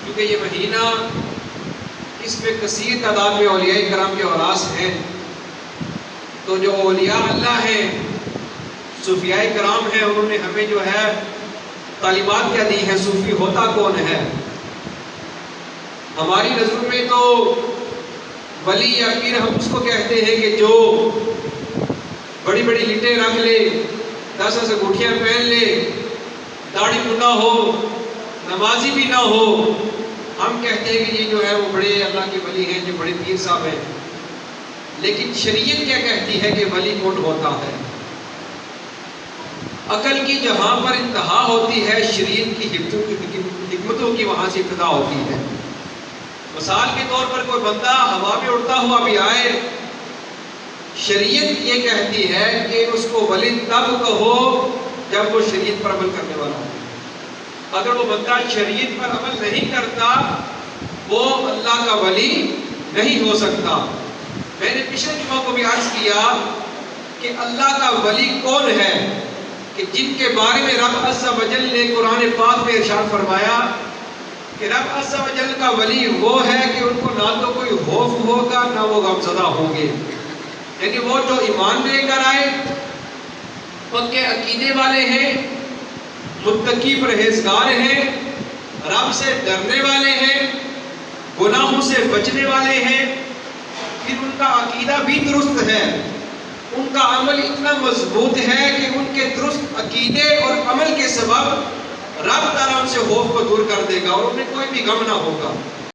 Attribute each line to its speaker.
Speaker 1: کیونکہ یہ مہینہ اس میں کثیر تعداد میں اولیاء کرام کے اوراث ہیں، تو جو اولیاء اللہ ہیں، صوفیاء کرام ہیں، انہوں نے ہمیں جو ہے تعلیمات کیا دی ہیں، صوفی ہوتا کون ہے؟ ہماری نظر میں تو ولی یا پیر ہم اس کو کہتے ہیں کہ جو بڑی بڑی لٹیں رکھ لے، 10 انگوٹھیاں پہن لے، داڑھی منڈا ہو، نمازی بھی نہ ہو، ہم کہتے ہیں کہ یہ جو ہے وہ بڑے اللہ کے ولی ہیں، جو بڑے پیر صاحب ہیں۔ لیکن شریعت کیا کہتی ہے کہ ولی کون ہوتا ہے؟ عقل کی جہاں پر انتہا ہوتی ہے، شریعت کی حکمتوں کی وہاں سے ابتدا ہوتی ہے۔ مثال کے طور پر کوئی بندہ ہوا میں اڑتا ہوا بھی آئے، شریعت یہ کہتی ہے کہ اس کو ولی تب کہو جب وہ شریعت پر عمل کرنے والا ہو۔ اگر وہ بندہ شریعت پر عمل نہیں کرتا، وہ اللہ کا ولی نہیں ہو سکتا۔ میں نے پچھلے جمعہ کو بھی عرض کیا کہ اللہ کا ولی کون ہے، کہ جن کے بارے میں رب عز و جل نے قرآن پاک میں ارشاد فرمایا کہ رب عز و جل کا ولی وہ ہے کہ ان کو نہ تو کوئی خوف ہوگا نہ وہ غمزدہ ہوں گے، یعنی وہ جو ایمان لے کر آئے، پکے عقیدے والے ہیں، متقی پرہیزگار ہیں، رب سے ڈرنے والے ہیں، گناہوں سے بچنے والے ہیں، پھر ان کا عقیدہ بھی درست ہے، ان کا عمل اتنا مضبوط ہے کہ ان کے درست عقیدے اور عمل کے سبب رب تعالیٰ ان سے خوف کو دور کر دے گا اور انہیں کوئی بھی غم نہ ہوگا۔